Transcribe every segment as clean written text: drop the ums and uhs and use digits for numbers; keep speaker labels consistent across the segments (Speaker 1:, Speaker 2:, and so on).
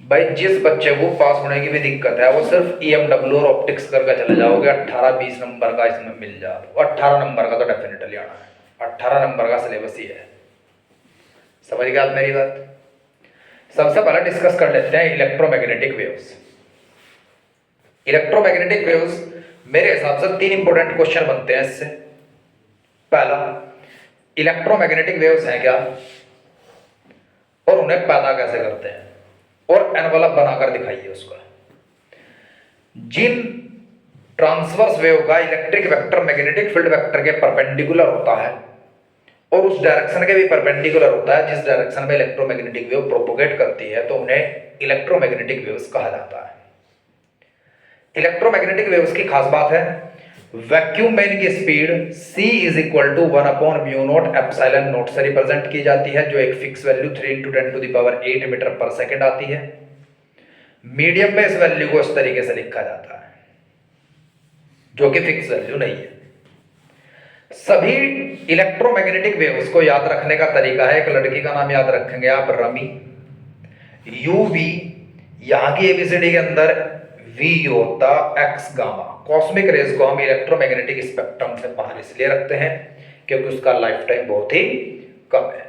Speaker 1: भाई जिस बच्चे को पास होने की भी दिक्कत है वो सिर्फ ईएमडब्ल्यू और ऑप्टिक्स करके चले जाओगे, 18-20 नंबर का इसमें मिल जाए। और 18 नंबर का तो डेफिनेटली आना है, 18 नंबर का सिलेबस ही है। समझ गए आप मेरी बात? सबसे पहले डिस्कस कर लेते हैं इलेक्ट्रोमैग्नेटिक वेव्स। इलेक्ट्रोमैग्नेटिक वेव्स मेरे हिसाब से 3 इंपॉर्टेंट क्वेश्चन बनते हैं इससे। पहला, इलेक्ट्रोमैग्नेटिक वेव्स हैं क्या और उन्हें पैदा कैसे करते हैं, और एनवलप बनाकर दिखाइए उसका। जिन ट्रांसवर्स वेव का electric vector magnetic field vector के परपेंडिकुलर होता है और उस डायरेक्शन के भी परपेंडिकुलर होता है जिस डायरेक्शन में इलेक्ट्रोमैग्नेटिक वेव प्रोपोगेट करती है, तो उन्हें इलेक्ट्रोमैग्नेटिक वेव्स कहा जाता है। इलेक्ट्रोमैग्नेटिक वेव्स की खास बात है, वैक्यूम में इनकी speed c is equal to 1/μ0 epsilon not से रिप्रेजेंट की जाती है, जो एक फिक्स वैल्यू 3 × 10⁸ मीटर पर सेकेंड आती है। मीडियम में इस वैल्यू को इस तरीके से लिखा जाता है, जो कि फिक्स वैल्यू नहीं है। सभी इलेक्ट्रोमैग्नेटिक वेव्स को याद रखने का तरीका है, एक लड़की का नाम याद रखेंगे आप, रमी। यूवी, यहां की एबीसीडी के अंदर वी होता एक्स गामा। कॉस्मिक रेज को हम इलेक्ट्रोमैग्नेटिक स्पेक्ट्रम से बाहर इसलिए रखते हैं क्योंकि उसका लाइफ टाइम बहुत ही कम है।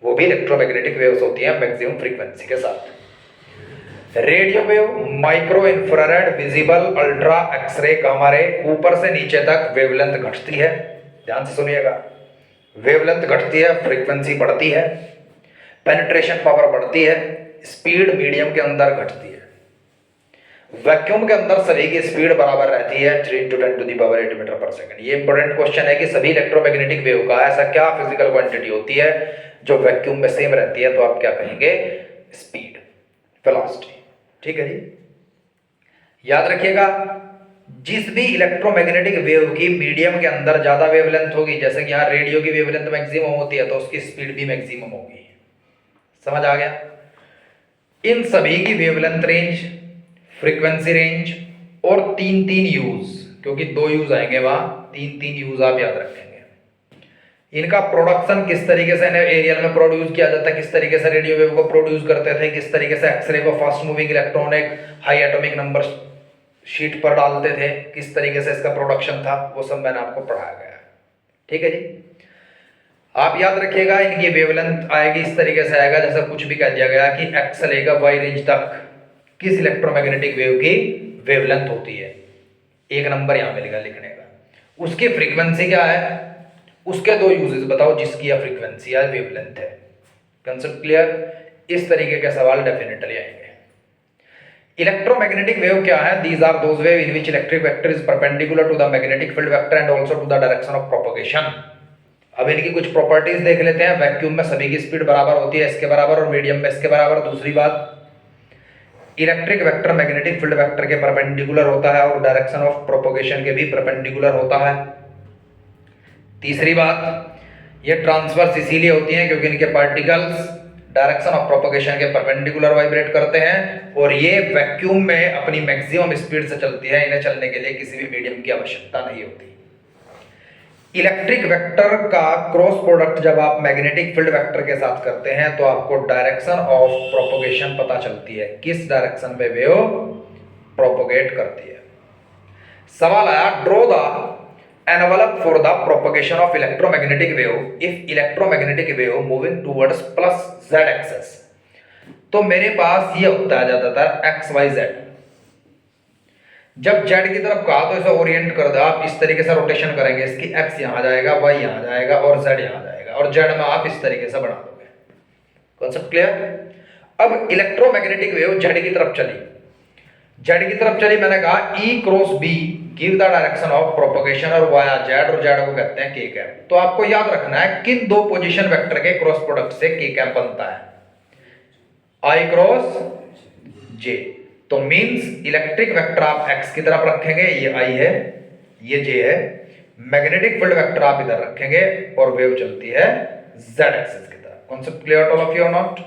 Speaker 1: वो भी इलेक्ट्रोमैग्नेटिक वेव्स होती हैं मैक्सिमम फ्रीक्वेंसी के साथ। Radio wave, micro infrared, visible, ultra, x-ray, gamma ray, ऊपर से नीचे तक वेवलेंथ घटती है। ध्यान से सुनिएगा, वेवलेंथ घटती है, फ्रीक्वेंसी बढ़ती है, पेनिट्रेशन पावर बढ़ती है, स्पीड मीडियम के अंदर घटती है। वैक्यूम के अंदर सभी की स्पीड बराबर रहती है 3 × 10⁸ मीटर पर सेकंड। ये इंपॉर्टेंट क्वेश्चन है कि सभी इलेक्ट्रोमैग्नेटिक वेव का ऐसा क्या फिजिकल क्वांटिटी होती है जो वैक्यूम में सेम रहती है, तो आप क्या कहेंगे? Speed, velocity. ठीक है जी, याद रखिएगा, जिस भी इलेक्ट्रोमैग्नेटिक वेव की मीडियम के अंदर ज्यादा वेवलेंथ होगी, जैसे कि यहाँ रेडियो की वेवलेंथ मैक्सिमम होती है, तो उसकी स्पीड भी मैक्सिमम होगी। समझ आ गया? इन सभी की वेवलेंथ रेंज, फ्रीक्वेंसी रेंज और 3 यूज, क्योंकि 2 यूज आएंगे वहां, 3 यूज आप याद रखेंगे। इनका प्रोडक्शन किस तरीके से एरियल में प्रोड्यूस किया जाता है, किस तरीके से रेडियो वेव को प्रोड्यूस करते थे, किस तरीके से एक्सरे को फास्ट मूविंग इलेक्ट्रॉन एक हाई एटॉमिक नंबर शीट पर डालते थे, किस तरीके से इसका प्रोडक्शन था, वो सब मैंने आपको पढ़ाया गया है। ठीक है जी, आप याद रखिएगा, इनकी वेवलेंथ आएगी इस तरीके से आएगा, जैसा कुछ भी कह दिया गया कि एक्स लेगा वाई रेंज तक किस इलेक्ट्रोमैग्नेटिक वेव की वेवलेंथ होती है, 1 नंबर यहां मिलेगा लिखने का। उसकी फ्रीक्वेंसी क्या है, उसके 2 यूजेस बताओ जिसकी या फ्रीक्वेंसी या वेवलेंथ है। Concept clear? इस तरीके के सवाल डेफिनेटली आएंगे। इलेक्ट्रोमैग्नेटिक वेव क्या है? These are those wave in which electric vector is perpendicular to the magnetic field vector and also to the direction of propagation. अब इनकी कुछ प्रॉपर्टीज देख लेते हैं। वैक्यूम में सभी की स्पीड बराबर होती है इसके बराबर, और मीडियम में इसके बराबर। दूसरी बात, electric vector magnetic field vector के परपेंडिकुलर होता है और डायरेक्शन ऑफ प्रोपगेशन के भी परपेंडिकुलर होता है। तीसरी बात, ये ट्रांसवर्स इसीलिए होती हैं क्योंकि इनके पार्टिकल्स डायरेक्शन ऑफ प्रोपगेशन के परपेंडिकुलर वाइब्रेट करते हैं, और ये वैक्यूम में अपनी मैक्सिमम स्पीड से चलती है। इन्हें चलने के लिए किसी भी मीडियम की आवश्यकता नहीं होती। इलेक्ट्रिक वेक्टर का क्रॉस प्रोडक्ट जब आप मैग्नेटिक फील्ड वेक्टर के साथ करते हैं तो आपको डायरेक्शन ऑफ प्रोपगेशन पता चलती है, किस डायरेक्शन में वेव प्रोपगेट करती है। सवाल आया, draw the envelope for the propagation of electromagnetic wave if electromagnetic wave moving towards plus z axis. तो मेरे पास ये होता है ज्यादातर एक्स वाई जेड। जब z की तरफ कहा तो इसे ओरिएंट कर दो, आप इस तरीके से रोटेशन करेंगे, इसकी x यहां जाएगा, y यहां जाएगा और z यहां जाएगा, और z में आप इस तरीके से बना दोगे। Concept clear? अब इलेक्ट्रोमैग्नेटिक वेव z की तरफ चली, z की तरफ चली, मैंने कहा E cross B give the direction of propagation और वाया z, और z को कहते हैं k कैप। तो आपको याद रखना है किन 2 पोजीशन वेक्टर के क्रॉस प्रोडक्ट से k कैप बनता है, I क्रॉस J। तो मींस इलेक्ट्रिक वेक्टर आप x की तरफ रखेंगे, ये I है, ये J है, मैग्नेटिक फील्ड वेक्टर आप इधर रखेंगे और वेव चलती है z एक्सिस की तरफ। Concept clear all of you or not?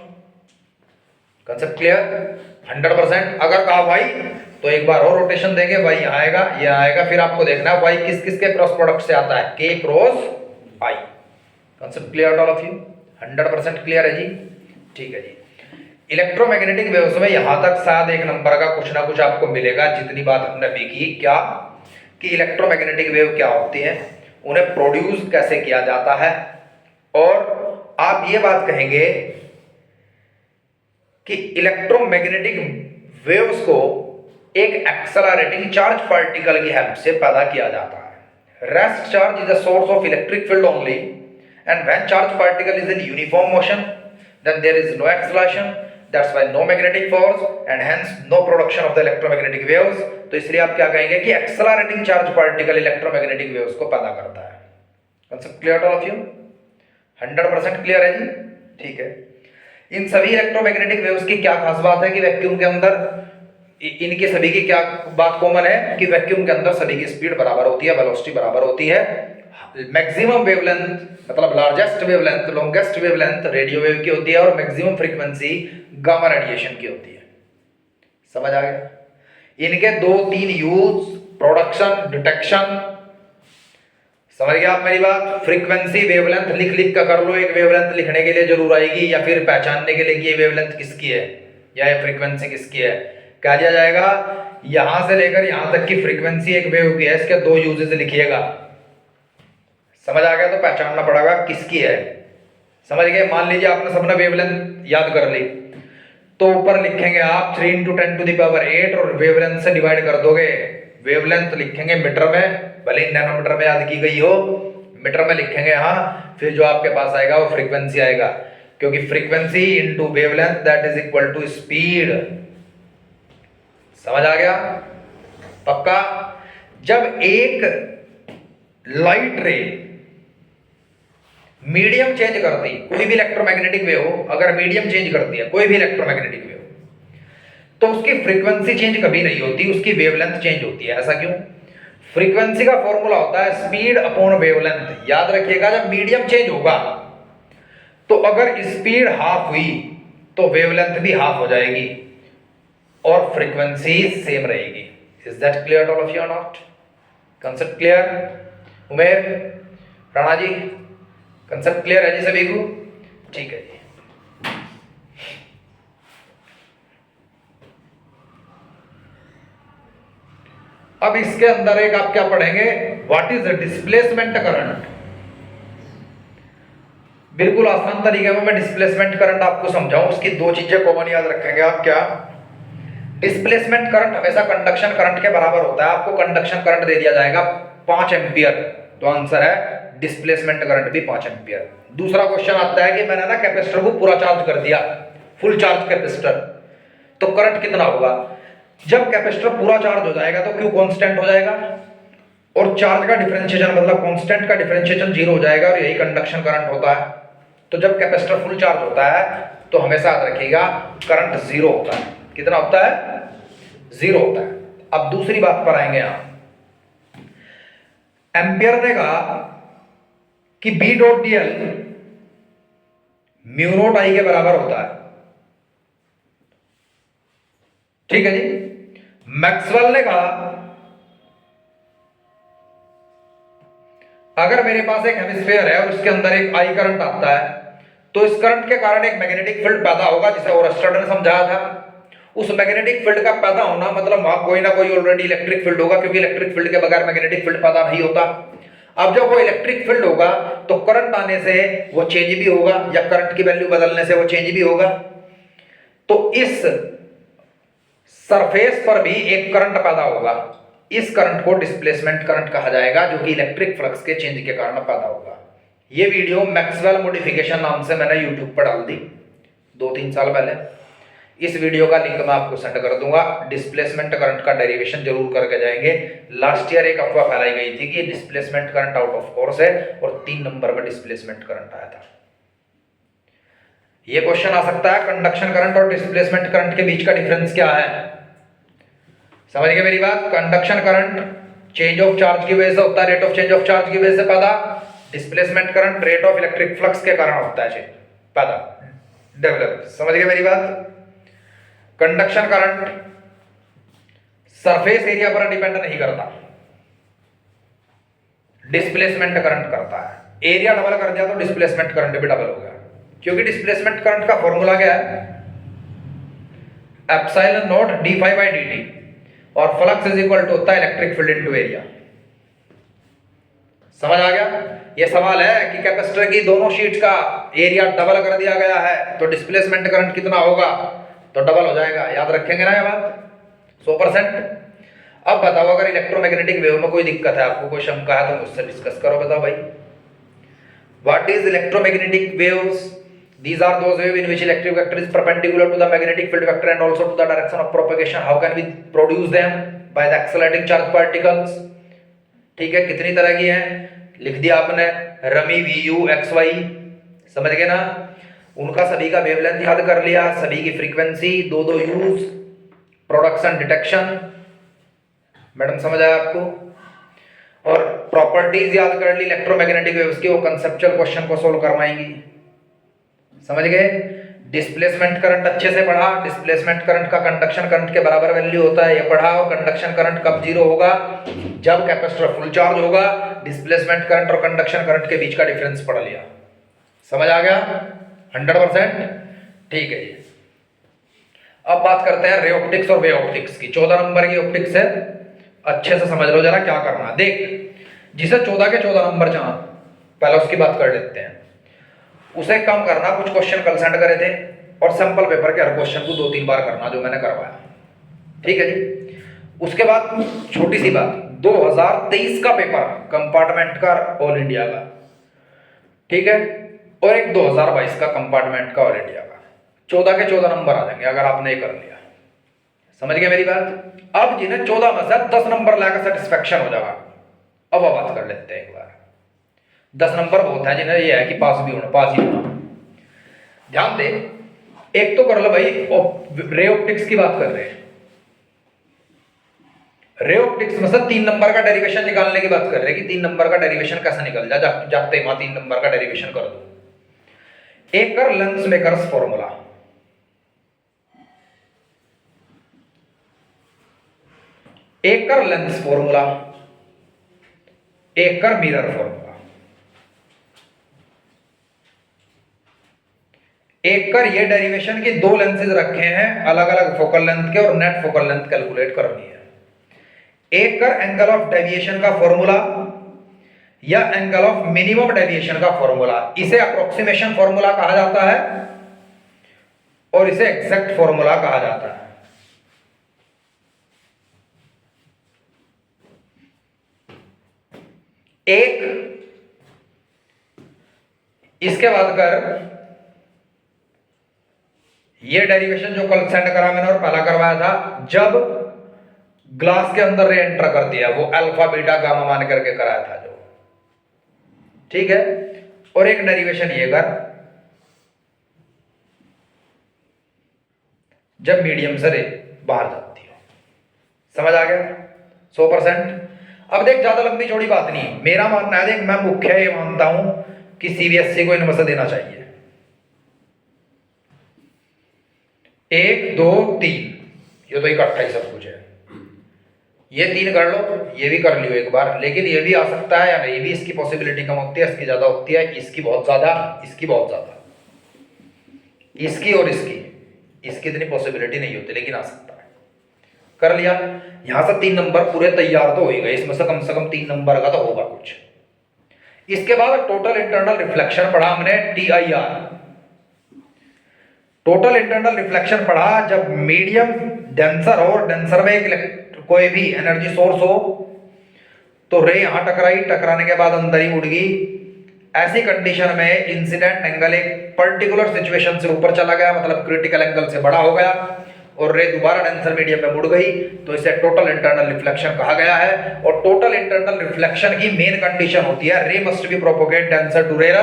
Speaker 1: Concept clear? 100%। अगर कहा y तो एक बार और रोटेशन देंगे, y यहां आएगा, ये आएगा, फिर आपको देखना है y किस किस के क्रॉस प्रोडक्ट से आता है, k cross I। Concept clear all of you? 100% clear है जी? ठीक है जी। इलेक्ट्रोमैग्नेटिक वेव्स में यहां तक शायद एक नंबर का कुछ ना कुछ आपको मिलेगा, जितनी बात हमने अभी की, क्या कि इलेक्ट्रोमैग्नेटिक वेव क्या होती है, उन्हें प्रोड्यूस कैसे किया जाता है, और आप ये बात कहेंगे कि इलेक्ट्रोमैग्नेटिक वेव्स को एक एक्सेलरेटिंग चार्ज पार्टिकल की हेल्प से पैदा किया जाता है। Rest charge is a source of electric field only, and when charge particle is in uniform motion then there is no acceleration, that's why no magnetic force and hence no production of the electromagnetic waves. तो इसलिए आप क्या कहेंगे कि accelerating charge particle electromagnetic waves को पैदा करता है। Concept clear all of you? 100% clear है जी? ठीक है। इन सभी इलेक्ट्रोमैग्नेटिक वेव्स की क्या खास बात है कि वैक्यूम के अंदर इनके सभी की क्या बात कॉमन है कि वैक्यूम के अंदर सभी की स्पीड बराबर होती है, वेलोसिटी बराबर होती है। मैक्सिमम वेवलेंथ मतलब largest wavelength, longest wavelength radio wave की होती है, और मैक्सिमम फ्रीक्वेंसी गामा रेडिएशन की होती है। समझ आ गया? इनके 2-3 यूज, प्रोडक्शन, डिटेक्शन, समझ गया आप मेरी बात? फ्रीक्वेंसी वेवलेंथ लिख लिख कर लो, एक वेवलेंथ लिखने के लिए जरूर आएगी, या फिर पहचानने के लिए कि ये वेवलेंथ किसकी है या ये फ्रीक्वेंसी किसकी है। क्या दिया जाएगा? यहां से लेकर यहां तक की फ्रीक्वेंसी एक वेव की है, इसके 2 यूजेस लिखिएगा। समझ आ गया? तो पहचानना पड़ेगा किसकी है। समझ गए? मान लीजिए आपने सबने वेवलेंथ याद कर ली, तो ऊपर लिखेंगे आप 3 × 10⁸ और वेवलेंथ से डिवाइड कर दोगे। वेवलेंथ लिखेंगे मीटर में, भले ही नैनोमीटर में याद की गई हो, मीटर में लिखेंगे यहाँ, फिर जो आपके पास आएगा वो फ्रीक्वेंसी आएगा, क्योंकि frequency into wavelength that is equal to speed. समझ आ गया? पक्का? जब एक लाइट रे मीडियम चेंज करती, कोई भी इलेक्ट्रोमैग्नेटिक वेव अगर मीडियम चेंज करती है, कोई भी इलेक्ट्रोमैग्नेटिक वेव, तो उसकी फ्रीक्वेंसी चेंज कभी नहीं होती, उसकी वेवलेंथ चेंज होती है। ऐसा क्यों? फ्रीक्वेंसी का फॉर्मूला होता है स्पीड अपॉन वेवलेंथ। याद रखिएगा, जब मीडियम चेंज होगा तो अगर स्पीड हाफ हुई तो वेवलेंथ भी हाफ हो जाएगी और फ्रीक्वेंसी सेम रहेगी। Is that clear all of you or not? Concept clear? Umer, Rana ji, concept clear है जी सभी को? ठीक है जी। अब इसके अंदर एक आप क्या पढ़ेंगे, what is the displacement current. बिल्कुल आसान तरीके में मैं डिस्प्लेसमेंट करंट आपको समझाऊं, उसकी 2 चीजें कॉमन याद रखेंगे आप। क्या? डिस्प्लेसमेंट करंट हमेशा कंडक्शन करंट के बराबर होता है। आपको कंडक्शन करंट दे दिया जाएगा 5 एम्पियर, तो आंसर है डिस्प्लेसमेंट करंट भी 5 एम्पियर। दूसरा क्वेश्चन आता है कि मैंने ना कैपेसिटर को पूरा चार्ज कर दिया, फुल चार्ज कैपेसिटर, तो करंट कितना होगा? जब कैपेसिटर पूरा चार्ज हो जाएगा तो क्यू कांस्टेंट हो जाएगा, और चार्ज का डिफरेंशिएशन मतलब कांस्टेंट का डिफरेंशिएशन 0 हो जाएगा, और यही कंडक्शन करंट होता है। तो जब कैपेसिटर फुल चार्ज होता है तो हमेशा याद रखिएगा करंट 0 होता है। कितना होता है? 0 होता है। अब दूसरी बात पर आएंगे आप। एम्पियर ने कहा कि B dot dl mu naught I के बराबर होता है। ठीक है जी। मैक्सवेल ने कहा अगर मेरे पास एक हेमिस्फीयर है और उसके अंदर एक I करंट आता है, तो इस करंट के कारण एक मैग्नेटिक फील्ड पैदा होगा, जिसे ओरस्टेड ने समझाया था। उस मैग्नेटिक फील्ड का पैदा होना मतलब वहां कोई ना कोई ऑलरेडी इलेक्ट्रिक फील्ड होगा, क्योंकि इलेक्ट्रिक फील्ड के बगैर मैग्नेटिक फील्ड पैदा नहीं होता। अब जब वो इलेक्ट्रिक फील्ड होगा तो करंट आने से वो चेंज भी होगा, या करंट की वैल्यू बदलने से वो चेंज भी होगा। तो इस सरफेस पर भी एक करंट पैदा होगा। इस करंट को डिस्प्लेसमेंट करंट कहा जाएगा, जो कि इलेक्ट्रिक फ्लक्स के चेंज के कारण पैदा होगा। ये वीडियो मैक्सवेल मॉडिफिकेशन नाम से मैंने यूट्यूब पर डाल दी 2-3 साल पहले। इस वीडियो का लिंक मैं आपको सेंड कर दूंगा। डिस्प्लेसमेंट करंट का डेरिवेशन जरूर करके जाएंगे। लास्ट ईयर एक अफवाह फैलाई गई थी कि displacement current out of course है, और 3 नंबर पर डिस्प्लेसमेंट करंट आया था। ये क्वेश्चन आ सकता है, कंडक्शन करंट और डिस्प्लेसमेंट करंट के बीच का डिफरेंस क्या है? समझ गए मेरी बात? Conduction current change of charge की वजह से होता है, rate of change of charge की वजह से पैदा। Displacement current rate of electric flux के कारण होता है चेंज, पैदा, डेवलप। समझ गए मेरी बात? कंडक्शन करंट सरफेस एरिया पर डिपेंड नहीं करता, डिस्प्लेसमेंट करंट करता है। एरिया डबल कर दिया तो डिस्प्लेसमेंट करंट भी डबल हो गया, क्योंकि डिस्प्लेसमेंट करंट का फॉर्मूला क्या है? Epsilon naught d phi by d t, और फ्लक्स इज इक्वल टू होता है इलेक्ट्रिक फील्ड इनटू एरिया। समझ आ गया? ये सवाल है कि कैपेसिटर की दोनों शीट्स का एरिया डबल कर दिया गया है तो डिस्प्लेसमेंट करंट कितना होगा, तो डबल हो जाएगा। याद रखेंगे ना ये बात 100%। अब बताओ अगर इलेक्ट्रोमैग्नेटिक वेव में कोई दिक्कत है, आपको कोई शंका है तो मुझसे डिस्कस करो। बताओ भाई, what is electromagnetic waves? These are those waves in which electric vector is perpendicular to the magnetic field vector and also to the direction of propagation. How can we produce them? By the accelerating charged particles. ठीक है, कितनी तरह की हैं लिख दिया आपने, रमी वी यू एक्स वाई, समझ गए ना। उनका सभी का वेवलेंथ याद कर लिया, सभी की फ्रीक्वेंसी, दो दो यूज, प्रोडक्शन, डिटेक्शन। मैडम समझ आया आपको? और प्रॉपर्टीज याद कर ली इलेक्ट्रोमैग्नेटिक वेव्स की, वो कंसेप्चुअल क्वेश्चन को सोल्व करवाएंगी। समझ गए? डिस्प्लेसमेंट करंट अच्छे से पढ़ा, डिस्प्लेसमेंट करंट का कंडक्शन करंट के बराबर वैल्यू होता है, ये पढ़ा। और कंडक्शन करंट कब जीरो होगा? जब कैपेसिटर फुल चार्ज होगा। डिस्प्लेसमेंट करंट और कंडक्शन करंट के बीच का डिफरेंस पढ़ लिया। समझ आ गया 100%? ठीक है जी। अब बात करते हैं रे ऑप्टिक्स और वे ऑप्टिक्स की। 14 नंबर की ऑप्टिक्स है, अच्छे से समझ लो जरा क्या करना। देख, जिसे 14 के 14 नंबर चाह, पहले उसकी बात कर लेते हैं। उसे कम करना, कुछ क्वेश्चन कल सेंड करे थे और सैंपल पेपर के हर क्वेश्चन को 2-3 बार करना, जो मैंने करवाया। ठीक है जी। उसके बाद छोटी सी बात, 2023 का पेपर कंपार्टमेंट का ऑल इंडिया का, ठीक है, और एक 2022 का कंपार्टमेंट का ऑल इंडिया का, 14 के 14 नंबर आ जाएंगे अगर आपने कर लिया। समझ गए मेरी बात? अब जिन्हें 14 में से 10 नंबर लाकर सेटिस्फेक्शन हो जाएगा, अब बात कर लेते हैं एक बार। 10 नंबर बहुत है जिन्हें ये है कि पास भी होना, पास ही होना। ध्यान दे, एक तो कर लो भाई, रे ऑप्टिक्स की बात कर रहे हैं। रे ऑप्टिक्स में से 3 नंबर का डेरिवेशन निकालने की बात कर रहे हैं कि 3 नंबर का डेरिवेशन कैसे निकल जाए, जाते ही वहां 3 नंबर का डेरिवेशन कर दो। एक कर लेंस मेकर्स फॉर्मूला, एक कर लेंस फॉर्मूला, एक कर मिरर फॉर्मूला। एक कर ये डेरिवेशन की 2 लेंसेज रखे हैं अलग अलग फोकल लेंथ के और नेट फोकल लेंथ कैलकुलेट करनी है। एक कर एंगल ऑफ डेविएशन का फॉर्मूला या एंगल ऑफ मिनिमम डेविएशन का फॉर्मूला। इसे अप्रोक्सीमेशन फॉर्मूला कहा जाता है और इसे एग्जैक्ट फॉर्मूला कहा जाता है। एक इसके बाद कर ये डेरिवेशन जो कल सेंड करा मैंने और पहला करवाया था, जब ग्लास के अंदर रे एंटर कर दिया, वो अल्फा बीटा गामा मान करके कराया था जो, ठीक है। और एक डेरिवेशन ये कर जब मीडियम से रे बाहर जाती हो। समझ आ गया 100%? अब देख, ज्यादा लंबी चौड़ी बात नहीं, मेरा मानना है, देख मैं मुख्य ये मानता हूं कि सीबीएसई को इनमें से देना चाहिए। 1 2 3, ये तो इकट्ठा ही सब कुछ है। ये 3 कर लो, ये भी कर लियो एक बार, लेकिन ये भी आ सकता है या नहीं भी, इसकी पॉसिबिलिटी कम होती है, इसकी ज्यादा होती है, इसकी बहुत ज्यादा, इसकी बहुत ज्यादा, इसकी और इसकी इतनी पॉसिबिलिटी नहीं होती, लेकिन आ सकता है। कर लिया, यहां से 3 नंबर पूरे तैयार तो हो गए, इसमें से कम 3 नंबर का तो होगा कुछ। इसके बाद टोटल इंटरनल रिफ्लेक्शन पढ़ा हमने, TIR, टोटल इंटरनल रिफ्लेक्शन पढ़ा जब मीडियम डेंसर हो और डेंसर में एक कोई भी एनर्जी सोर्स हो तो रे यहां टकराई, टकराने के बाद अंदर ही उड़ गई। ऐसी कंडीशन में इंसिडेंट एंगल एक पर्टिकुलर सिचुएशन से ऊपर चला गया, मतलब क्रिटिकल एंगल से बड़ा हो गया, और रे दोबारा डेंसर मीडियम में मुड़ गई, तो इसे टोटल इंटरनल रिफ्लेक्शन कहा गया है। और टोटल इंटरनल रिफ्लेक्शन की मेन कंडीशन होती है ray must be propagate denser to rarer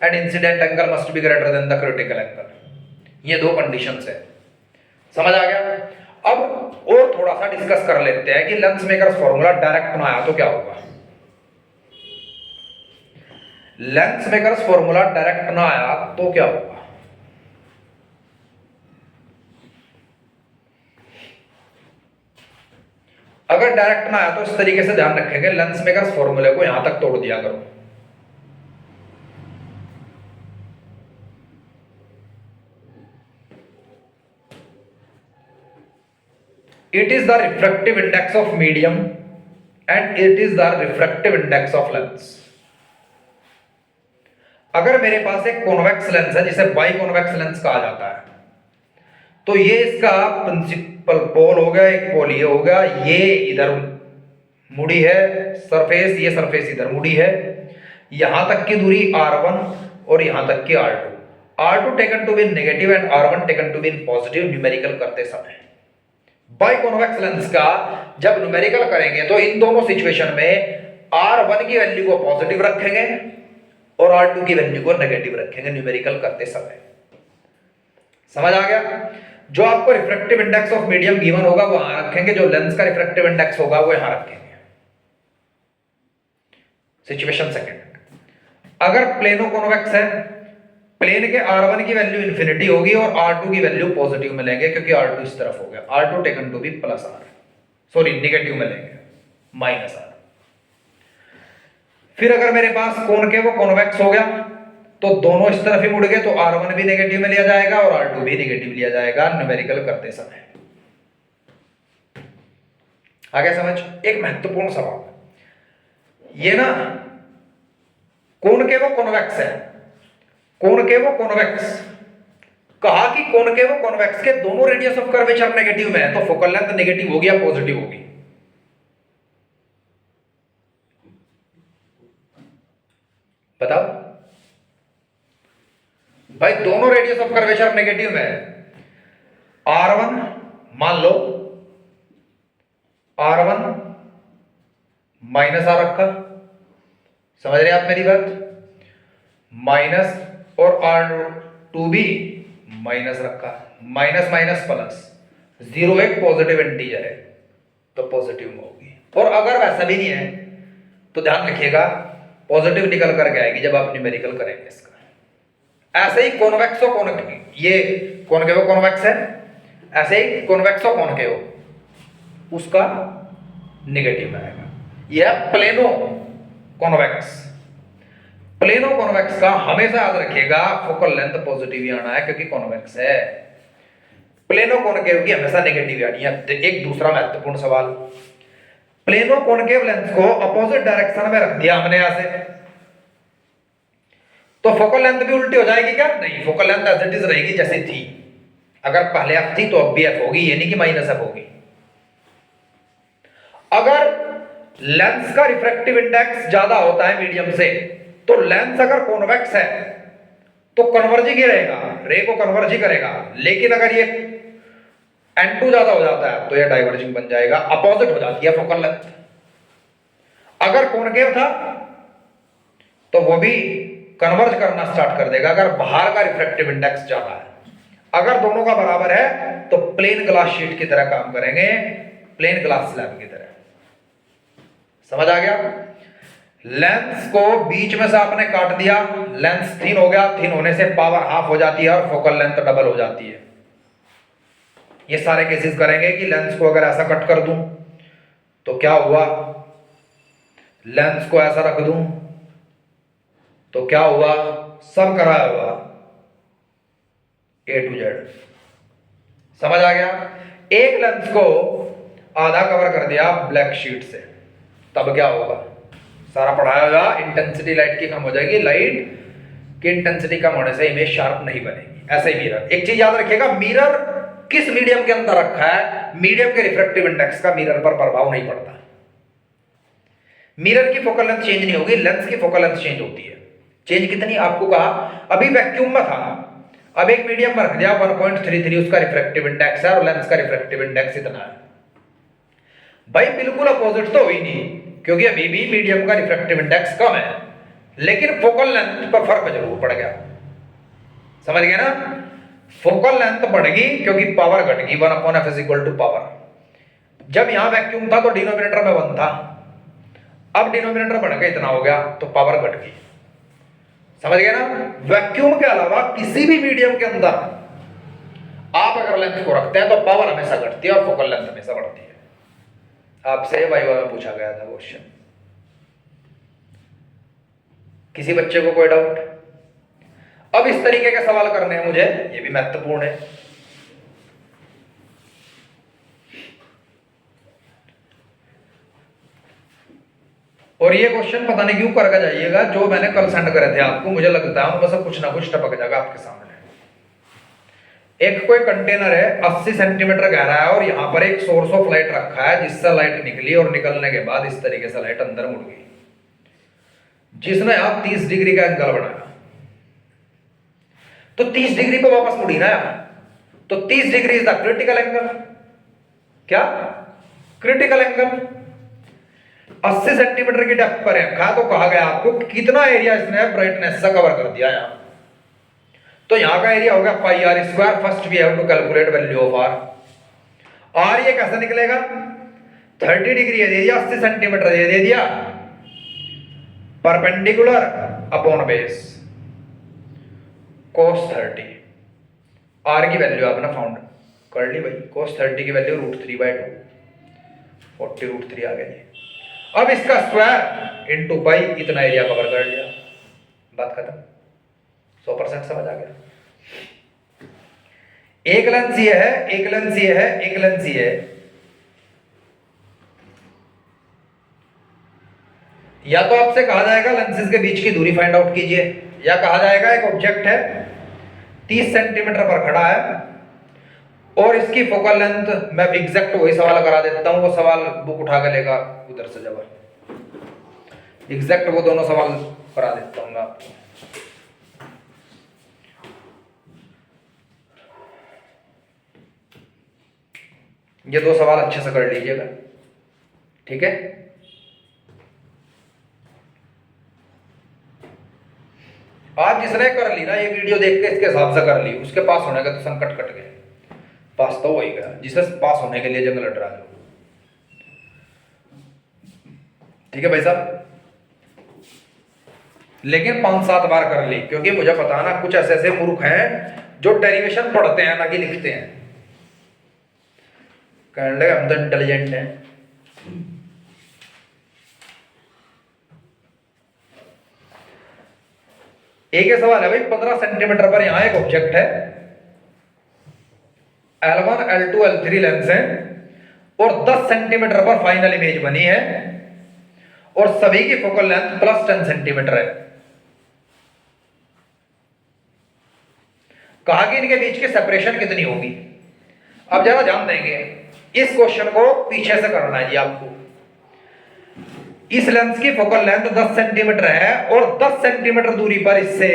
Speaker 1: and incident angle must be greater than the critical angle. ये 2 कंडीशंस है। समझ आ गया? अब और थोड़ा सा डिस्कस कर लेते हैं कि लेंस मेकर्स फॉर्मूला डायरेक्ट ना आया तो क्या होगा। लेंस मेकर्स फॉर्मूला डायरेक्ट ना आया तो क्या होगा। अगर डायरेक्ट ना आया तो इस तरीके से ध्यान रखेंगे, लेंस मेकर्स फॉर्मूले को यहां तक तोड़ दिया करो। It is the refractive index of medium and it is the refractive index of lens. अगर मेरे पास एक कॉन्वेक्स लेंस है जिसे बाई कॉन्वेक्स लेंस कहा जाता है, तो ये इसका प्रिंसिपल पोल हो गया, एक पोल ये हो गया, ये इधर मुड़ी है सरफेस, ये सरफेस इधर मुड़ी है, यहां तक की दूरी r1 और यहां तक की r2, r2 taken to be negative and r1 taken to be positive numerical करते समय। बाई कॉन्वेक्स लेंस का जब न्यूमेरिकल करेंगे तो इन दोनों सिचुएशन में r1 की वैल्यू को पॉजिटिव रखेंगे और r2 की वैल्यू को नेगेटिव रखेंगे न्यूमेरिकल करते समय। समझ आ गया? जो आपको refractive index of medium given होगा वो यहां रखेंगे, जो लेंस का रिफ्रैक्टिव इंडेक्स होगा वो यहां रखेंगे। सिचुएशन सेकंड, अगर प्लेनो कॉन्वेक्स है, प्लेन के r1 की वैल्यू इंफिनिटी होगी और r2 की वैल्यू पॉजिटिव मिलेंगे क्योंकि r2 इस तरफ हो गया, r2 taken to be plus r, sorry negative मिलेंगे माइनस r। फिर अगर मेरे पास कोन के वो कॉन्वेक्स हो गया तो दोनों इस तरफ ही मुड़ गए, तो r1 भी नेगेटिव में लिया जाएगा और r2 भी नेगेटिव लिया जाएगा न्यूमेरिकल करते समय। आ गया समझ? एक महत्वपूर्ण सवाल, ये ना कॉनकेव कॉन्वेक्स है, कॉनकेव कॉन्वेक्स, कहा कि कॉनकेव कॉन्वेक्स के दोनों रेडियस ऑफ कर्वेचर नेगेटिव में है, तो फोकल लेंथ नेगेटिव होगी या पॉजिटिव होगी? बताओ भाई, दोनों रेडियस ऑफ कर्वेचर नेगेटिव में है, r1 मान लो r1 माइनस आ रखा, समझ रहे आप मेरी बात, माइनस, और r2 भी माइनस रखा, माइनस माइनस प्लस, जीरो एक पॉजिटिव इंटीजर है तो पॉजिटिव में होगी। और अगर वैसा भी नहीं है तो ध्यान रखिएगा पॉजिटिव निकल करके आएगी जब आप न्यूमेरिकल करेंगे इसका। ऐसे ही कॉन्वेक्सो ये कॉनकेव कॉन्वेक्स है, ऐसे ही कॉन्वेक्सो कॉनकेव उसका नेगेटिव में आएगा। यह प्लेनो कॉन्वेक्स, प्लेनो कॉन्वेक्स का हमेशा याद रखिएगा फोकल लेंथ पॉजिटिव ही आना है क्योंकि कॉन्वेक्स है। प्लेनो कॉनकेव की हमेशा नेगेटिव आनी है। एक दूसरा महत्वपूर्ण सवाल, प्लेनो कॉनकेव लेंस को अपोजिट डायरेक्शन में रख दिया हमने यहां से, तो फोकल लेंथ भी उल्टी हो जाएगी क्या? नहीं, focal length as it is रहेगी जैसे थी। अगर पहले एफ थी तो अब भी एफ होगी, ये नहीं कि माइनस एफ होगी। अगर लेंस का रिफ्रैक्टिव इंडेक्स ज्यादा होता है मीडियम से, तो लेंस अगर कॉन्वेक्स है तो कन्वर्ज ही रहेगा, रे को कन्वर्ज ही करेगा। लेकिन अगर ये n2 ज्यादा हो जाता है तो ये डाइवर्जिंग बन जाएगा, अपोजिट हो जाती है फोकल लेंथ। अगर कॉनकेव था तो वो भी कन्वर्ज करना स्टार्ट कर देगा अगर बाहर का रिफ्रैक्टिव इंडेक्स ज्यादा है। अगर दोनों का बराबर है तो प्लेन ग्लास शीट की तरह काम करेंगे, प्लेन ग्लास स्लैब की तरह। समझ आ गया? लेंस को बीच में से आपने काट दिया, लेंस थिन हो गया, थिन होने से पावर हाफ हो जाती है और फोकल लेंथ डबल हो जाती है। ये सारे केसेस करेंगे कि लेंस को अगर ऐसा कट कर दूं तो क्या हुआ, लेंस को ऐसा रख दूं तो क्या हुआ, सब कराया हुआ A to Z। समझ आ गया? एक लेंस को आधा कवर कर दिया ब्लैक शीट से, तब क्या होगा, सारा पढ़ाया हुआ, इंटेंसिटी लाइट की कम हो जाएगी, लाइट की इंटेंसिटी कम होने से इमेज शार्प नहीं बनेगी। ऐसे ही मिरर, एक चीज याद रखिएगा, मिरर किस मीडियम के अंदर रखा है, मीडियम के रिफ्रैक्टिव इंडेक्स का मिरर पर प्रभाव नहीं पड़ता। मिरर की फोकल लेंथ चेंज नहीं होगी, लेंस की फोकल लेंथ चेंज होती है। चेंज कितनी आपको कहा, अभी वैक्यूम में था, अब एक मीडियम में रख दिया 1.33 उसका रिफ्रैक्टिव इंडेक्स है और लेंस का रिफ्रैक्टिव इंडेक्स इतना है। भाई बिल्कुल अपोजिट तो हुई नहीं, क्योंकि अभी भी मीडियम का रिफ्रैक्टिव इंडेक्स कम है, लेकिन फोकल लेंथ पर फर्क जरूर पड़ गया। समझ गए ना? फोकल लेंथ बढ़ेगी क्योंकि पावर घटेगी, 1/f is equal to power. जब यहां वैक्यूम था तो डिनोमिनेटर में 1 था, अब डिनोमिनेटर बढ़ के इतना हो गया तो पावर घट गई। समझ गए ना? वैक्यूम के अलावा किसी भी मीडियम के अंदर आप अगर लेंथ को रखते हैं तो पावर हमेशा घटती है और फोकल लेंथ हमेशा बढ़ती है। आपसे वाइवा में पूछा गया था क्वेश्चन। किसी बच्चे को कोई डाउट? अब इस तरीके के सवाल करने हैं मुझे, ये भी महत्वपूर्ण है। और ये क्वेश्चन पता नहीं क्यों करके जाइएगा, जो मैंने कल सेंड करे थे आपको, मुझे लगता है उनमें से कुछ ना कुछ टपक जाएगा आपके सामने। एक कोई कंटेनर है 80 सेंटीमीटर गहरा है और यहां पर एक सोर्स ऑफ लाइट रखा है जिससे लाइट निकली और निकलने के बाद इस तरीके से लाइट अंदर मुड़ गई, जिसने आप 30 डिग्री का एंगल बनाया। तो 30 डिग्री पे वापस मुड़ी ना यार, तो 30 degree is the critical angle. क्या क्रिटिकल एंगल? 80 सेंटीमीटर की डेप्थ पर रखा, तो कहा गया आपको कितना एरिया इसने ब्राइटनेस से कवर कर दिया यहां। तो यहां का एरिया होगा pi R square. First we have to calculate value of R. R ये कैसे निकलेगा? 30 डिग्री दे दिया, 80 सेंटीमीटर दे दिया, perpendicular upon base cos 30। R की वैल्यू आपने फाउंड कर ली भाई, cos 30 की वैल्यू √3/2, 40√3 आ गई। अब इसका स्क्वायर इंटू पाई, इतना एरिया कवर कर लिया, बात खत्म। 100% समझ आ गया। एक लेंस ये है, एक लेंस ये है, एक लेंस ये है। या तो आपसे कहा जाएगा लेंसेज के बीच की दूरी फाइंड आउट कीजिए, या कहा जाएगा एक ऑब्जेक्ट है 30 सेंटीमीटर पर खड़ा है और इसकी फोकल लेंथ, मैं एग्जैक्ट वही सवाल करा देता हूं, वो सवाल बुक उठा के लेगा उधर से, जब एग्जैक्ट वो दोनों सवाल करा देता हूं मैं आपको। ये दो सवाल अच्छे से कर लीजिएगा, ठीक है। आज जिसने कर ली ना ये वीडियो देख के इसके हिसाब से कर ली, उसके पास होने का तो संकट कट गए। पास तो वही गया जिसे पास होने के लिए जंग लड़ रहा है, ठीक है भाई साहब। लेकिन 5-7 बार कर ली, क्योंकि मुझे पता ना कुछ ऐसे ऐसे मूर्ख हैं जो डेरिवेशन पढ़ते हैं ना कि लिखते हैं। कहने लगे हम तो इंटेलिजेंट हैं। एक ही सवाल है भाई, 15 सेंटीमीटर पर यहां एक ऑब्जेक्ट है, L1, L2, L3 लेंस है और 10 सेंटीमीटर पर फाइनल इमेज बनी है और सभी की फोकल लेंथ +10 सेंटीमीटर है। कहा कि इनके बीच की सेपरेशन कितनी होगी। अब जरा ध्यान देंगे, इस क्वेश्चन को पीछे से करना है जी आपको। इस लेंस की फोकल लेंथ 10 सेंटीमीटर है और 10 सेंटीमीटर दूरी पर इससे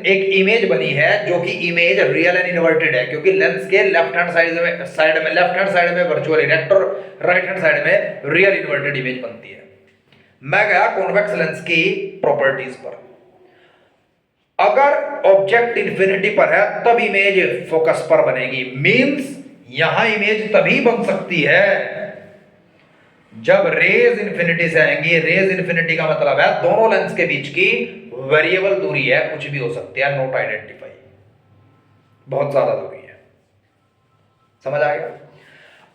Speaker 1: एक इमेज बनी है जो कि इमेज रियल एंड इन्वर्टेड है, क्योंकि लेंस के लेफ्ट हैंड साइड में वर्चुअल इरेक्ट और राइट हैंड साइड में रियल इन्वर्टेड इमेज बनती है। मैं गया कॉन्वेक्स लेंस की प्रॉपर्टीज पर। अगर ऑब्जेक्ट इंफिनिटी पर है तब इमेज फोकस पर बनेगी, मींस यहां इमेज तभी बन सकती है जब रेज इंफिनिटी से आएंगी। रेज इंफिनिटी का मतलब है दोनों लेंस के बीच की वेरिएबल दूरी है, कुछ भी हो सकती है, नॉट आइडेंटिफाई, बहुत ज्यादा दूरी है। समझ आ गया।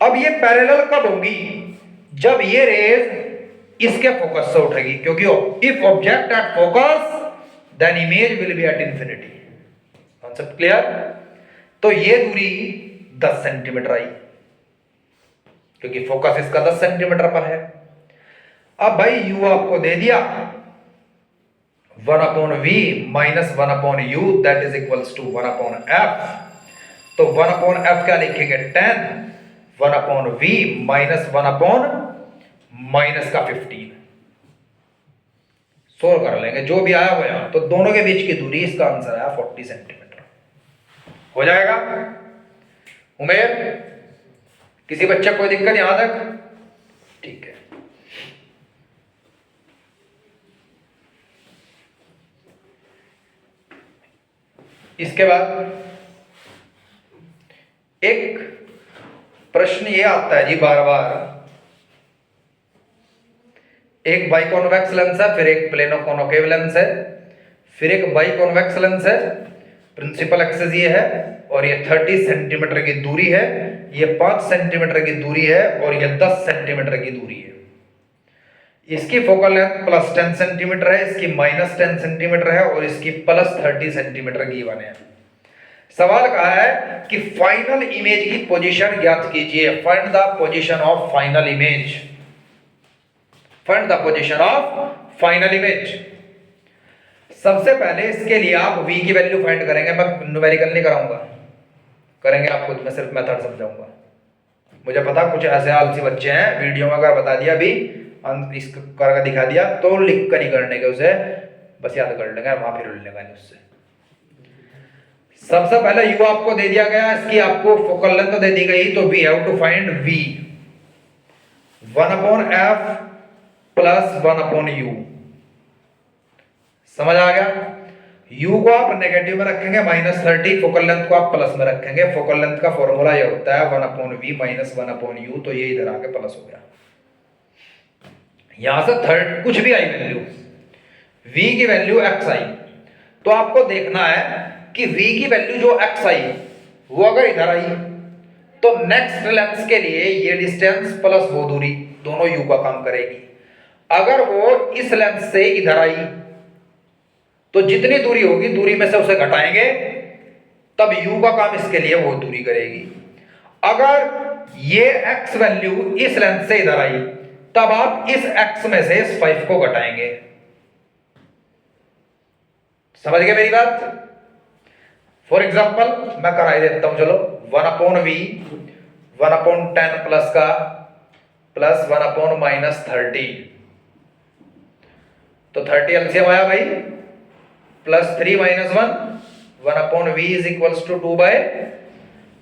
Speaker 1: अब ये पैरेलल कब होंगी? जब ये रेज इसके फोकस से उठेगी, क्योंकि if object at focus then image will be at infinity. Concept clear? तो ये दूरी 10 सेंटीमीटर आई, क्योंकि फोकस इसका 10 सेंटीमीटर पर है। अब भाई u आपको दे दिया 1/v - 1/u that is equals to 1/f। तो 1/f क्या लिखेंगे? 10 1/v - 1/- का 15। सोल्व कर लेंगे जो भी आया वो यहां। तो दोनों के बीच की दूरी, इसका आंसर आया 40 सेंटीमीटर। हो जाएगा उमेर? किसी बच्चे को कोई दिक्कत यहां तक? ठीक है। इसके बाद एक प्रश्न ये आता है जी बार बार, एक बाइकॉन्वेक्स लेंस है, फिर एक प्लेनो-कॉनकेव लेंस है, फिर एक बाइकॉन्वेक्स लेंस है, प्रिंसिपल एक्सिस ये है और ये 30 सेंटीमीटर की दूरी है, ये 5 सेंटीमीटर की दूरी है और ये 10 सेंटीमीटर की दूरी है। इसकी फोकल लेंथ +10 सेंटीमीटर है, इसकी -10 सेंटीमीटर है और इसकी +30 सेंटीमीटर की वन है। सवाल कहा है कि फाइनल इमेज की पोजीशन ज्ञात कीजिए, find the position of final image. Find the position of final image. सबसे पहले इसके लिए आप v की वैल्यू फाइंड करेंगे। मैं न्यूमेरिकल नहीं कराऊंगा, करेंगे आप खुद, मैं सिर्फ मेथड समझाऊंगा। मुझे पता कुछ ऐसे आलसी बच्चे हैं, वीडियो में अगर बता दिया अभी इसको करके दिखा दिया तो लिख कर नहीं करने के, उसे बस याद कर लेंगे, वहां फिर लेगा नहीं उससे। सबसे पहले u आपको दे दिया गया, इसकी आपको फोकल लेंथ दे दी गई, तो we have to find v 1/f plus 1/u। समझ आ गया? u को आप नेगेटिव में रखेंगे -30, फोकल लेंथ को आप प्लस में रखेंगे। फोकल लेंथ का फॉर्मूला ये होता है 1/v माइनस 1/u, तो ये इधर आके प्लस हो गया। यहां से थर्ड कुछ भी आई वैल्यू, v की वैल्यू x आई, तो आपको देखना है कि v की वैल्यू जो x आई वो अगर इधर आई तो नेक्स्ट लेंस के लिए ये डिस्टेंस प्लस वो दूरी दोनों u का काम करेगी। अगर वो इस लेंस से इधर आई तो जितनी दूरी होगी दूरी में से उसे घटाएंगे, तब u का काम इसके लिए वो दूरी करेगी। अगर ये x वैल्यू इस लेंस से इधर आई तब आप इस x में से इस 5 को घटाएंगे। समझ गए मेरी बात? फॉर एग्जाम्पल मैं करा ही देता हूं, चलो 1/v 1/10 प्लस का प्लस 1/-30, तो 30 एलसीएम आया भाई, plus 3 - 1 1/v is equals to 2 by,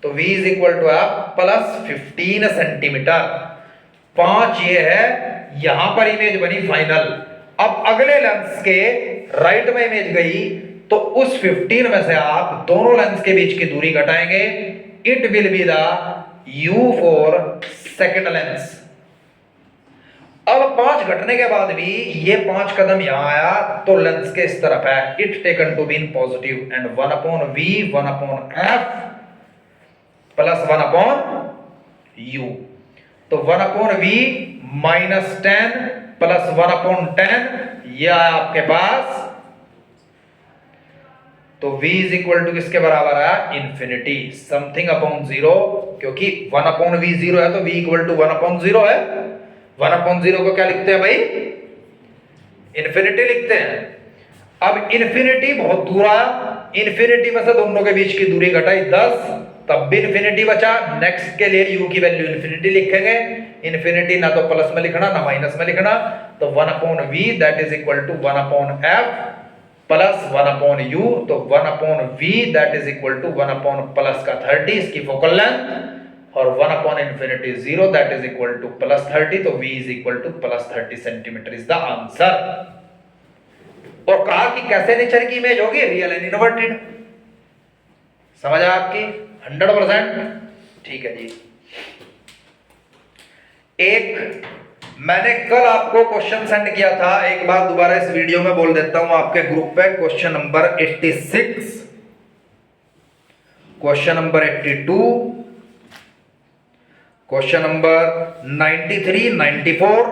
Speaker 1: तो v इज इक्वल टू आप प्लस 15 सेंटीमीटर। 5 ये है, यहां पर इमेज बनी फाइनल। अब अगले लेंस के राइट में इमेज गई तो उस 15 में से आप दोनों लेंस के बीच की दूरी घटाएंगे। It will be the u for second lens. अब 5 घटने के बाद भी ये 5 कदम यहां आया तो लेंस के इस तरफ है, it taken to be in positive and 1/v 1/f plus 1/u, तो 1/v -10 प्लस 1/10 यह है आपके पास, तो v इज इक्वल टू किसके बराबर है? इंफिनिटी, समथिंग अपॉन 0, क्योंकि 1/v 0 है तो v इक्वल टू 1/0 है। 1/0 को क्या लिखते हैं भाई? इंफिनिटी लिखते हैं। अब इंफिनिटी बहुत दूर आया, इंफिनिटी में से दोनों के बीच की दूरी घटाई 10, तब भी इंफिनिटी बचा। नेक्स्ट के लिए u की वैल्यू इंफिनिटी लिखेंगे। इंफिनिटी ना तो प्लस में लिखना ना माइनस में लिखना, तो 1/v that is equal to 1/f plus 1/u, तो 1/v that is equal to 1 plus का 30 इसकी फोकल लेंथ, और 1/∞ 0 that is equal to plus 30, तो v is equal to plus 30 centimetre is the answer. और कहा कि कैसे नेचर की इमेज होगी? Real and inverted. समझ आया आपकी? 100%। ठीक है जी। एक मैंने कल आपको क्वेश्चन सेंड किया था, एक बार दोबारा इस वीडियो में बोल देता हूं आपके ग्रुप पे। Question number 86, question number 82, question number 93, 94,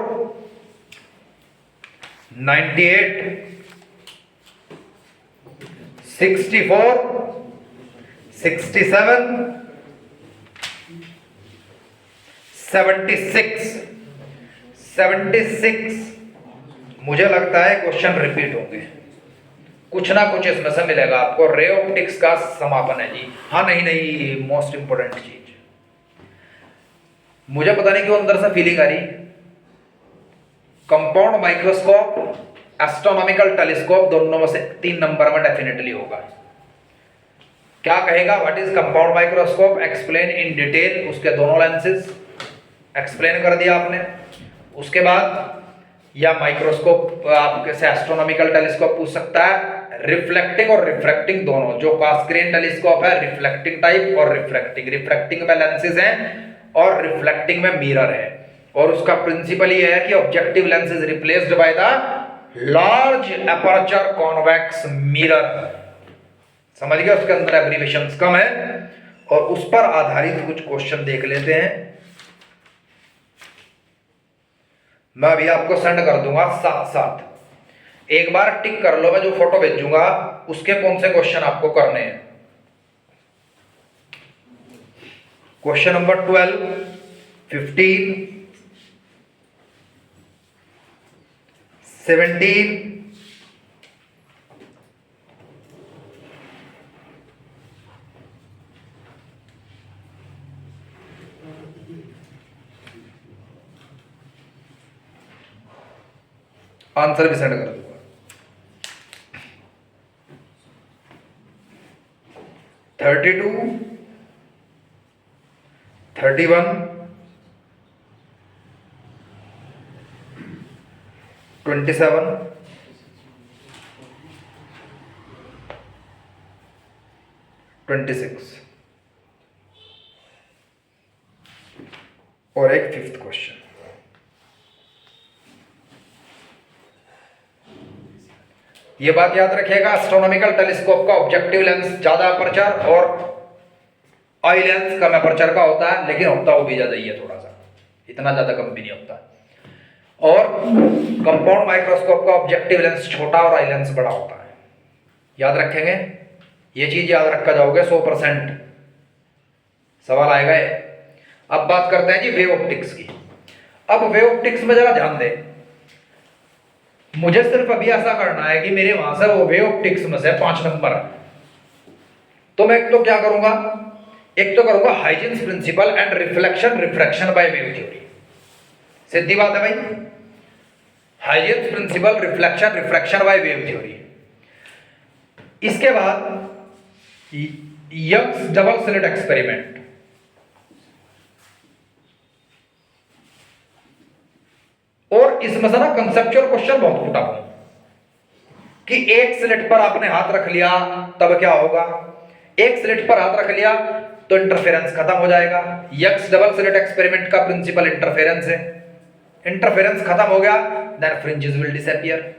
Speaker 1: 98, 64, 67, 76 मुझे लगता है क्वेश्चन रिपीट होंगे, कुछ ना कुछ इसमें से मिलेगा आपको। रे ऑप्टिक्स का समापन है जी। हाँ नहीं, मोस्ट इंपोर्टेंट चीज, मुझे पता नहीं क्यों अंदर से फीलिंग आ रही, कंपाउंड माइक्रोस्कोप, एस्ट्रोनॉमिकल टेलीस्कोप, दोनों में से 3 नंबर में डेफिनेटली होगा। क्या कहेगा? What is compound microscope, explain in detail, उसके दोनों लेंसेज एक्सप्लेन कर दिया आपने। उसके बाद या माइक्रोस्कोप आपके से एस्ट्रोनॉमिकल टेलीस्कोप पूछ सकता है, रिफ्लेक्टिंग और रिफ्रैक्टिंग दोनों। जो कास्क्रीन टेलीस्कोप है रिफ्लेक्टिंग टाइप और रिफ्रैक्टिंग, रिफ्रैक्टिंग में लेंसेज हैं और रिफ्लेक्टिंग में मिरर है। और उसका प्रिंसिपल ये है कि objective lens is replaced by the large aperture convex mirror. समझ गए? उसके अंदर एब्रिविएशंस कम है और उस पर आधारित कुछ क्वेश्चन देख लेते हैं। मैं अभी आपको सेंड कर दूंगा साथ साथ, एक बार टिक कर लो। मैं जो फोटो भेजूंगा उसके कौन से क्वेश्चन आपको करने हैं। क्वेश्चन नंबर 12, 15, 17, आंसर भी सेंड कर दूंगा। 32, 31, 27, 26 और एक फिफ्थ क्वेश्चन। ये बात याद रखिएगा, एस्ट्रोनॉमिकल टेलीस्कोप का ऑब्जेक्टिव लेंस ज्यादा अपर्चर और आई लेंस कम अपर्चर का होता है, लेकिन होता वो भी ज्यादा ही है, थोड़ा सा, इतना ज्यादा कम भी नहीं होता। और कंपाउंड माइक्रोस्कोप का ऑब्जेक्टिव लेंस छोटा और आई लेंस बड़ा होता है। याद रखेंगे, ये चीज याद रखा जाओगे 100%, सवाल आएगा ये। अब बात करते हैं जी वेव ऑप्टिक्स की। अब वेव ऑप्टिक्स में जरा ध्यान दें, मुझे सिर्फ अभी ऐसा करना है कि मेरे वहां से वो वेव ऑप्टिक्स में से 5 नंबर है, तो मैं एक तो क्या करूंगा, एक तो करूंगा Huygens principle and reflection refraction by wave theory. सीधी बात है भाई, Huygens principle, reflection refraction by wave theory. इसके बाद यंग्स डबल स्लिट एक्सपेरिमेंट, और इसमें से ना कंसेप्चुअल क्वेश्चन बहुत पुट अप कि एक स्लिट पर आपने हाथ रख लिया तब क्या होगा, एक स्लिट पर हाथ रख लिया तो इंटरफेरेंस खत्म हो जाएगा। यंग्स डबल स्लिट एक्सपेरिमेंट का प्रिंसिपल इंटरफेरेंस है, इंटरफेरेंस खत्म हो गया then fringes will disappear.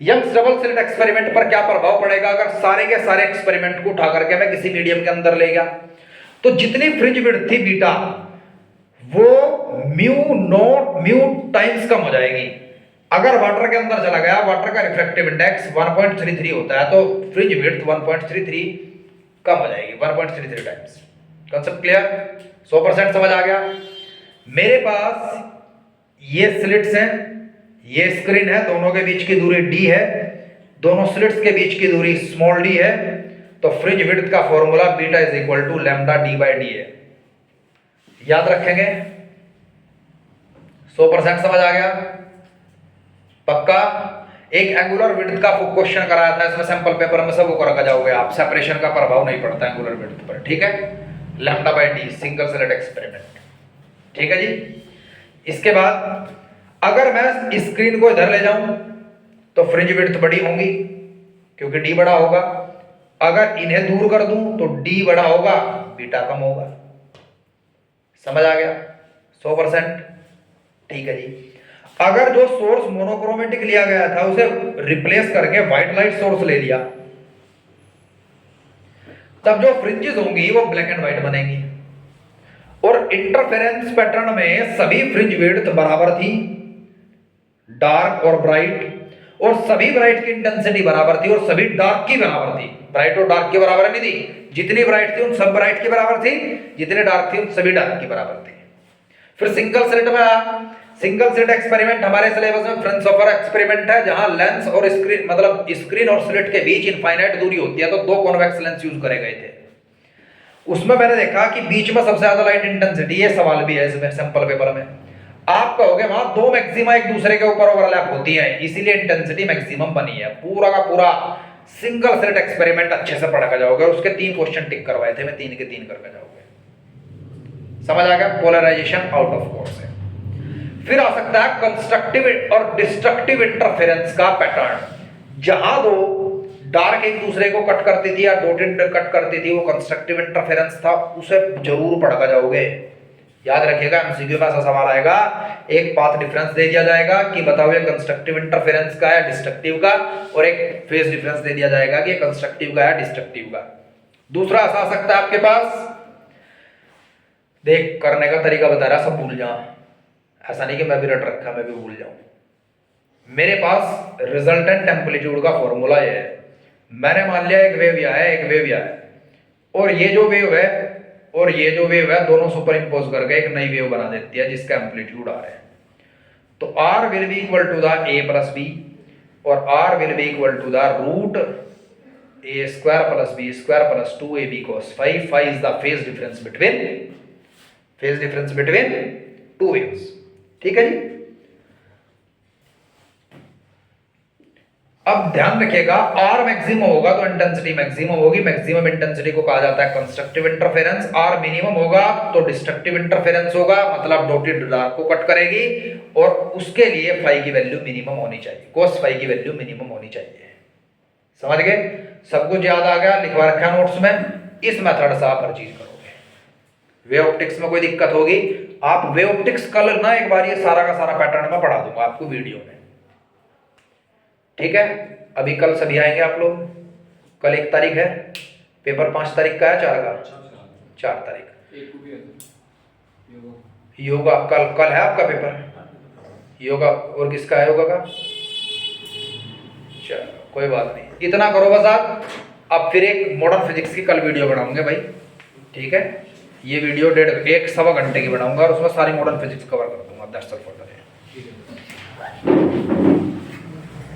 Speaker 1: Young's double slit experiment पर क्या प्रभाव पड़ेगा, अगर सारे के सारे एक्सपेरिमेंट को उठा करके मैं किसी मीडियम के अंदर ले गया तो जितनी फ्रिंज विड्थ थी बीटा वो म्यू नॉट म्यू टाइम्स कम हो जाएगी। अगर वाटर के अंदर चला गया, वाटर का रिफ्रैक्टिव इंडेक्स 1.33 होता है तो फ्रिंज विड्थ 1.33 कम हो जाएगी, 1.33 टाइम्स। कांसेप्ट क्लियर, 100% समझ आ गया। मेरे पास ये स्लिट्स हैं, ये स्क्रीन है, दोनों के बीच की दूरी d है, दोनों स्लिट्स के बीच की दूरी स्मॉल d है, तो फ्रिंज विड्थ का formula beta is equal to lambda d by D है। याद रखेंगे, 100% समझ आ गया, पक्का। एक एंगुलर विड्थ का क्वेश्चन कराया था इसमें सैंपल पेपर में, सब वो करके जाओगे आप, सेपरेशन का प्रभाव नहीं पड़ता एंगुलर विड्थ पर, ठीक है। Lambda by D single slit experiment, ठीक है जी। इसके बाद अगर मैं स्क्रीन को इधर ले जाऊं तो फ्रिंज विड्थ बड़ी होंगी क्योंकि डी बड़ा होगा, अगर इन्हें दूर कर दूं तो डी बड़ा होगा, बीटा कम होगा। समझ आ गया, 100%, ठीक है जी। अगर जो सोर्स मोनोक्रोमेटिक लिया गया था उसे रिप्लेस करके व्हाइट लाइट सोर्स ले लिया, तब जो फ्रिंजेस होंगी वो ब्लैक एंड व्हाइट बनेंगी। और इंटरफेरेंस पैटर्न में सभी फ्रिंज विड्थ बराबर थी, डार्क और ब्राइट, और सभी ब्राइट की इंटेंसिटी बराबर थी और सभी डार्क की बराबर थी। ब्राइट और डार्क की बराबर नहीं थी, जितनी ब्राइट थी उन सब ब्राइट की बराबर थी, जितने डार्क थी उन सभी डार्क की बराबर थी। फिर सिंगल स्लिट में आया, सिंगल स्लिट एक्सपेरिमेंट हमारे सिलेबस में फ्रेंच ऑफर एक्सपेरिमेंट है, जहां लेंस और स्क्रीन मतलब स्क्रीन और स्लिट के बीच इनफाइनाइट दूरी होती है, तो 2 कॉन्वेक्स लेंस यूज करे गए थे। उसमें मैंने देखा कि बीच में सबसे ज्यादा लाइट इंटेंसिटी, ये सवाल भी है इसमें सैंपल पेपर में, आप कहोगे वहां 2 मैक्सिमा एक दूसरे के ऊपर ओवरलैप होती है, इसीलिए इंटेंसिटी मैक्सिमम बनी है। पूरा का पूरा सिंगल स्लिट एक्सपेरिमेंट अच्छे से पढ़ कर जाओगे, उसके 3 क्वेश्चन टिक करवाए थे मैं, 3 के 3 करके जाओगे। समझ आ गया, पोलराइजेशन आउट ऑफ कोर्स है। फिर आ सकता है कंस्ट्रक्टिव और डिस्ट्रक्टिव इंटरफेरेंस का पैटर्न, जहां 2 डार्क एक दूसरे को कट करती थी या डॉटेड कट करती थी, वो कंस्ट्रक्टिव इंटरफेरेंस था, उसे जरूर पढ़ कर जाओगे। याद रखिएगा, एमसीक्यू में ऐसा सवाल आएगा, एक पाथ डिफरेंस दे दिया जाएगा कि बताओ ये कंस्ट्रक्टिव इंटरफेरेंस का है डिस्ट्रक्टिव का, और एक फेज डिफरेंस दे दिया जाएगा कि कंस्ट्रक्टिव का है डिस्ट्रक्टिव का। दूसरा ऐसा आ सकता है आपके पास, देख करने का तरीका बता रहा, सब भूल जाओ, ऐसा नहीं कि मैं भी रट रखा मैं भी भूल जाऊं। मेरे पास रिजल्टेंट एम्पलीट्यूड का फॉर्मूला ये है, मैंने मान लिया एक वेव यह है, एक वेव यह है, और ये जो वेव है और ये जो वेव है दोनों सुपर इंपोज करके एक नई वेव बना देती है जिसका एम्पलीट्यूड आ रहा है। तो r will be equal to the a plus b और r will be equal to the root a square plus b square plus 2ab cos phi. Phi is the phase difference between two waves. ठीक है जी। अब ध्यान रखिएगा, R maximum होगा तो intensity maximum होगी। Maximum intensity को कहा जाता है कंस्ट्रक्टिव इंटरफेरेंस। R मिनिमम होगा तो डिस्ट्रक्टिव इंटरफेरेंस होगा, मतलब डॉटेड डार्क को कट करेगी और उसके लिए फाई की वैल्यू मिनिमम होनी चाहिए, cos फाई की वैल्यू मिनिमम होनी चाहिए। समझ गए? सब कुछ याद आ गया, लिखवा रखा नोट्स में। इस मेथड से आप हर चीज करोगे। वे ऑप्टिक्स में कोई दिक्कत होगी, आप वे ऑप्टिक्स कल ना एक बार ये सारा का सारा पैटर्न में पढ़ा दूंगा आपको वीडियो में। ठीक है, अभी कल सभी आएंगे आप लोग। कल 1 तारीख है, पेपर 5 तारीख का है, 4 का 4 तारीख योगा। कल है आपका पेपर योगा, और किसका है योगा का? चलो कोई बात नहीं, इतना करो बस आप। अब फिर एक मॉडर्न फिजिक्स की कल वीडियो बनाऊंगे भाई। ठीक है, ये वीडियो 1.5-1.25 घंटे की बनाऊंगा और उसमें सारी मॉडर्न फिजिक्स कवर कर दूंगा। That's all for today.